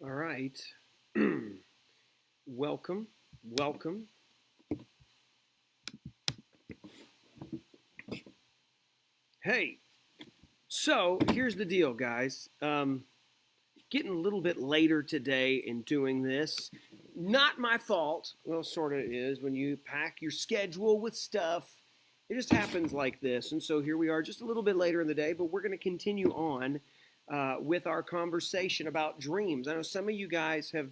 All right. Welcome. Welcome. Hey, so here's the deal, guys. Getting a little bit later today in doing this. Not my fault. Well, sort of is. When you pack your schedule with stuff, it just happens like this. And so here we are just a little bit later in the day, but we're going to continue on with our conversation about dreams. I know some of you guys have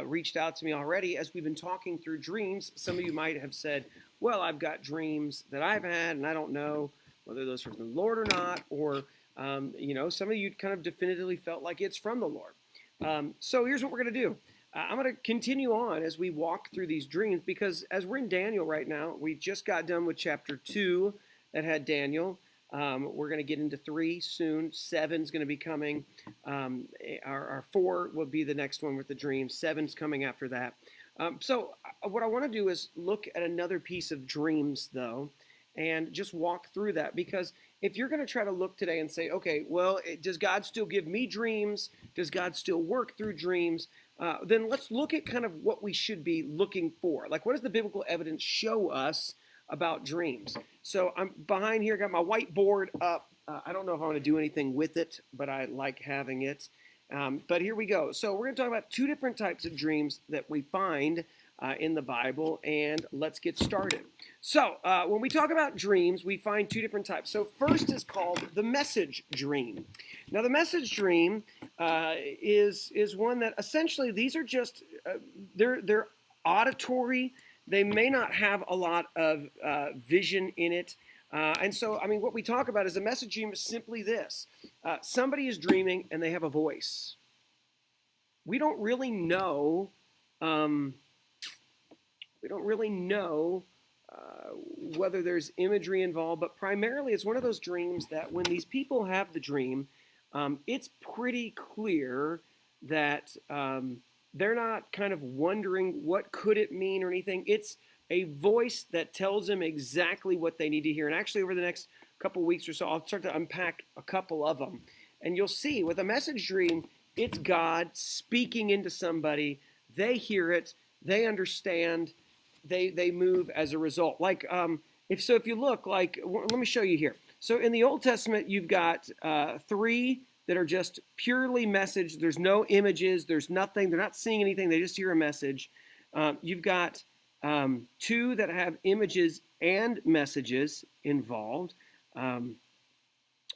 reached out to me already as we've been talking through dreams. Some of you might have said, well, I've got dreams that I've had, and I don't know whether those are from the Lord or not, or, some of you kind of definitively felt like it's from the Lord. So here's what we're going to do. I'm going to continue on as we walk through these dreams, because as we're in Daniel right now, we just got done with chapter 2 that had Daniel. We're going to get into 3 soon. 7's going to be coming. Our 4 will be the next one with the dreams. 7's coming after that. So what I want to do is look at another piece of dreams, though, and just walk through that. Because if you're going to try to look today and say, okay, well, does God still give me dreams? Does God still work through dreams? Then let's look at kind of what we should be looking for. Like, what does the biblical evidence show us about dreams? So I'm behind here, got my whiteboard up. I don't know if I want to do anything with it, but I like having it. But here we go. So we're going to talk about 2 different types of dreams that we find in the Bible, and let's get started. So when we talk about dreams, we find 2 different types. So first is called the message dream. Now the message dream is one that essentially these are just they're auditory. They may not have a lot of vision in it. And so, I mean, what we talk about is a message dream is simply this. Somebody is dreaming and they have a voice. We don't really know whether there's imagery involved, but primarily it's one of those dreams that when these people have the dream, it's pretty clear that they're not kind of wondering what could it mean or anything. It's a voice that tells them exactly what they need to hear. And actually over the next couple of weeks or so, I'll start to unpack a couple of them. And you'll see with a message dream, it's God speaking into somebody. They hear it. They understand. They move as a result. Like if you look, like, let me show you here. So in the Old Testament, you've got 3 that are just purely message. There's no images. There's nothing. They're not seeing anything. They just hear a message. You've got 2 that have images and messages involved. And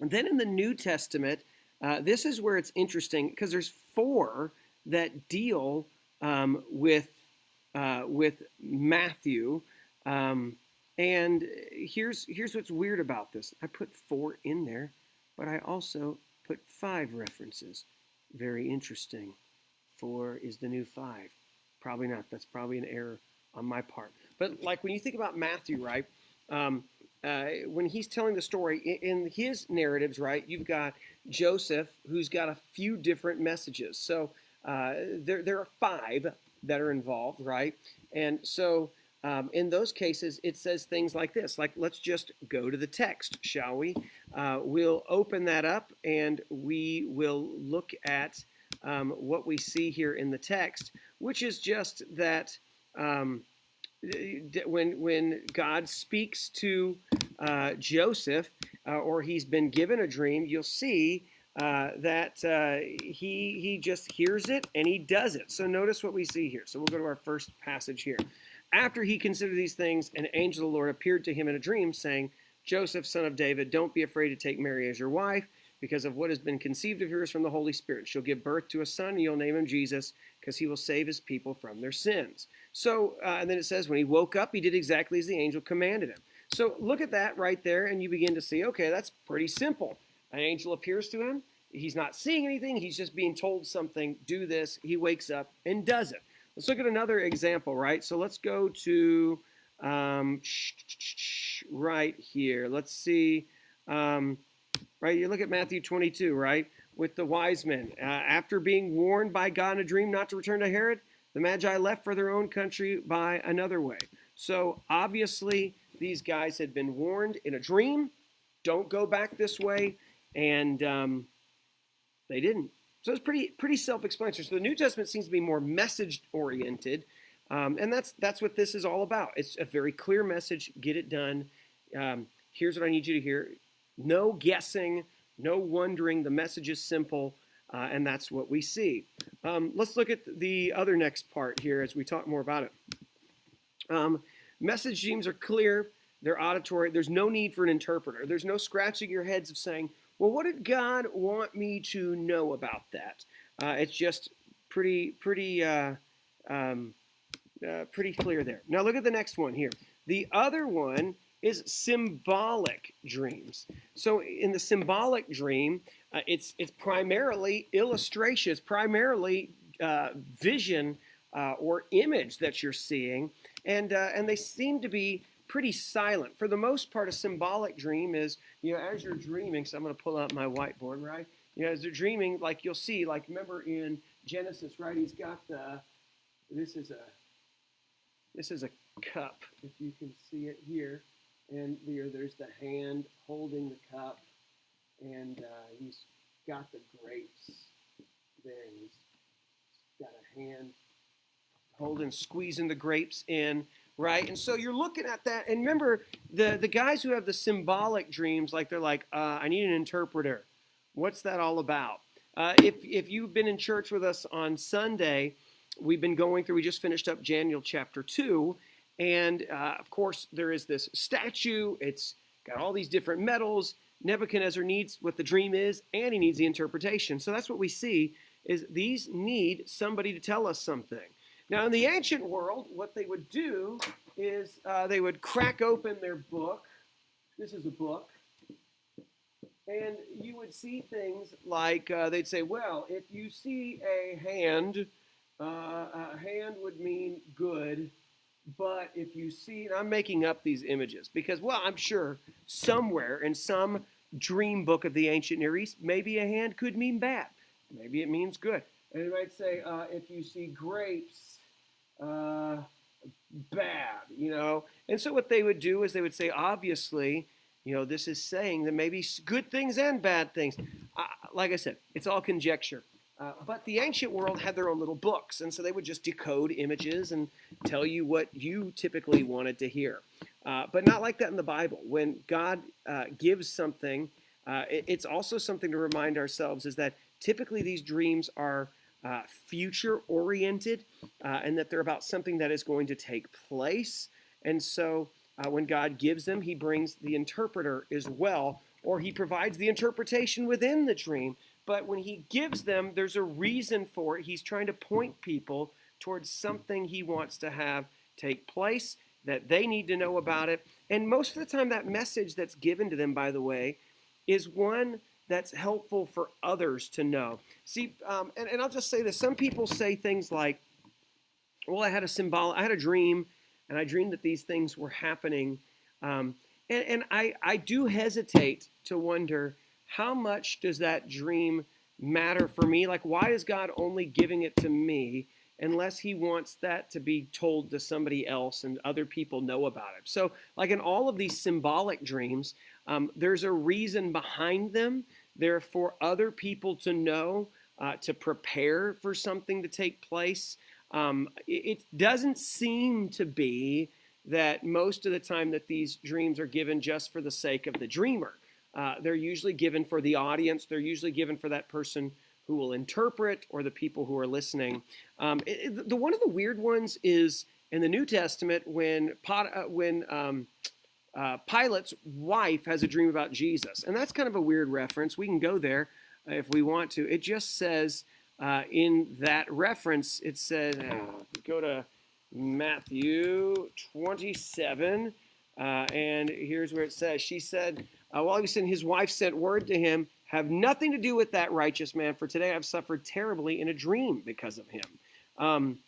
then in the New Testament, this is where it's interesting because there's 4 that deal with Matthew. And here's what's weird about this. I put 4 in there, but I also put 5 references. Very interesting. 4 is the new 5. Probably not. That's probably an error on my part. But like when you think about Matthew, right? When he's telling the story in his narratives, right? You've got Joseph, who's got a few different messages. So there are 5 that are involved, right? And so in those cases, it says things like this. Like, let's just go to the text, shall we? We'll open that up and we will look at what we see here in the text, which is just that when God speaks to Joseph, or he's been given a dream, you'll see that he just hears it and he does it. So notice what we see here. So we'll go to our first passage here. After he considered these things, an angel of the Lord appeared to him in a dream, saying, Joseph, son of David, don't be afraid to take Mary as your wife, because of what has been conceived of her is from the Holy Spirit. She'll give birth to a son, and you'll name him Jesus, because he will save his people from their sins. So, and then it says, when he woke up, he did exactly as the angel commanded him. So look at that right there, and you begin to see, okay, that's pretty simple. An angel appears to him. He's not seeing anything. He's just being told something. Do this. He wakes up and does it. Let's look at another example, right? So let's go to right here. Let's see. Right, you look at Matthew 22, right? With the wise men. After being warned by God in a dream not to return to Herod, the Magi left for their own country by another way. So obviously, these guys had been warned in a dream, don't go back this way, and they didn't. So it's pretty self-explanatory. So the New Testament seems to be more message-oriented, and that's what this is all about. It's a very clear message. Get it done. Here's what I need you to hear. No guessing, no wondering. The message is simple, and that's what we see. Let's look at the other next part here as we talk more about it. Message themes are clear. They're auditory. There's no need for an interpreter. There's no scratching your heads of saying, well, what did God want me to know about that? It's just pretty clear there. Now look at the next one here. The other one is symbolic dreams. So in the symbolic dream, it's primarily illustration. It's primarily vision or image that you're seeing, and they seem to be pretty silent. For the most part, a symbolic dream is, as you're dreaming, so I'm going to pull out my whiteboard, right? As you're dreaming, like you'll see, like remember in Genesis, right? He's got this is a cup, if you can see it here, and there's the hand holding the cup, and he's got the grapes there, and he's got a hand squeezing the grapes in. Right, and so you're looking at that, and remember the guys who have the symbolic dreams, like they're like, I need an interpreter. What's that all about? If you've been in church with us on Sunday, we've been going through. We just finished up Daniel chapter 2, and of course there is this statue. It's got all these different metals. Nebuchadnezzar needs what the dream is, and he needs the interpretation. So that's what we see is these need somebody to tell us something. Now, in the ancient world, what they would do is they would crack open their book. This is a book. And you would see things like they'd say, well, if you see a hand would mean good. But if you see, and I'm making up these images because, well, I'm sure somewhere in some dream book of the ancient Near East, maybe a hand could mean bad. Maybe it means good. And it might say, if you see grapes, bad, And so what they would do is they would say, obviously, this is saying that maybe good things and bad things. Like I said, it's all conjecture. But the ancient world had their own little books, and so they would just decode images and tell you what you typically wanted to hear. But not like that in the Bible. When God gives something, it's also something to remind ourselves is that typically these dreams are future-oriented, and that they're about something that is going to take place. And so when God gives them, he brings the interpreter as well, or he provides the interpretation within the dream. But when he gives them, there's a reason for it. He's trying to point people towards something he wants to have take place, that they need to know about it. And most of the time, that message that's given to them, by the way, is one that's helpful for others to know. See, and I'll just say this. Some people say things like, well, I had a dream, and I dreamed that these things were happening. And I do hesitate to wonder, how much does that dream matter for me? Like, why is God only giving it to me unless he wants that to be told to somebody else and other people know about it? So, like in all of these symbolic dreams, there's a reason behind them. They're for other people to know, to prepare for something to take place. It doesn't seem to be that most of the time that these dreams are given just for the sake of the dreamer. They're usually given for the audience. They're usually given for that person who will interpret or the people who are listening. One of the weird ones is in the New Testament when Pilate's wife has a dream about Jesus. And that's kind of a weird reference. We can go there if we want to. It just says in that reference, it said, go to Matthew 27, and here's where it says, she said, while he was saying, his wife sent word to him, have nothing to do with that righteous man, for today I've suffered terribly in a dream because of him.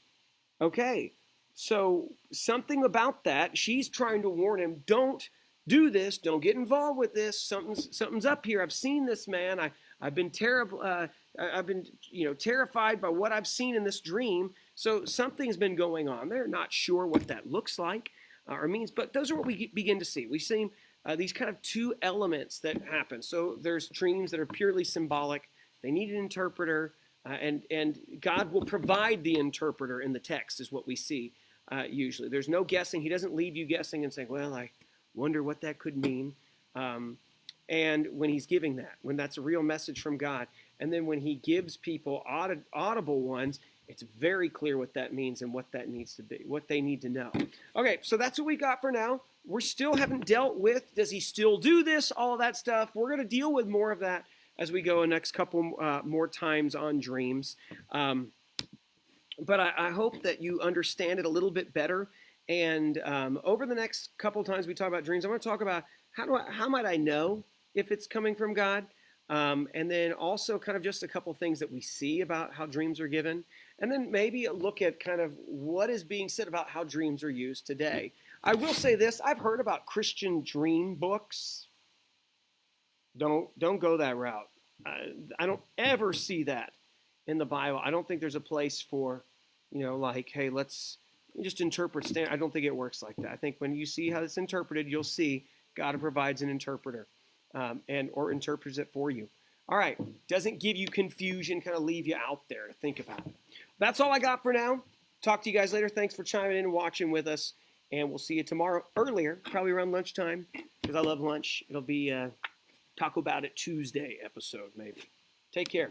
Okay, so something about that, she's trying to warn him, don't do this, don't get involved with this, something's up here. I've seen this man, I've been terrible, I've been terrified by what I've seen in this dream. So something's been going on. They're not sure what that looks like or means, but those are what we begin to see. We've seen these kind of two elements that happen. So there's dreams that are purely symbolic. They need an interpreter. And God will provide the interpreter in the text, is what we see usually. There's no guessing. He doesn't leave you guessing and saying, well, I wonder what that could mean. And when he's giving that, when that's a real message from God, and then when he gives people audible ones, it's very clear what that means and what that needs to be, what they need to know. Okay, so that's what we got for now. We still haven't dealt with, does he still do this, all of that stuff. We're going to deal with more of that as we go the next couple more times on dreams. But I hope that you understand it a little bit better. And over the next couple times we talk about dreams, I want to talk about how might I know if it's coming from God? And then also kind of just a couple things that we see about how dreams are given. And then maybe a look at kind of what is being said about how dreams are used today. I will say this, I've heard about Christian dream books. Don't go that route. I don't ever see that in the Bible. I don't think there's a place for, like, hey, let's just interpret. I don't think it works like that. I think when you see how it's interpreted, you'll see God provides an interpreter or interprets it for you. All right, doesn't give you confusion, kind of leave you out there to think about it. That's all I got for now. Talk to you guys later. Thanks for chiming in and watching with us. And we'll see you tomorrow earlier, probably around lunchtime, because I love lunch. It'll be Talk About It Tuesday episode, maybe. Take care.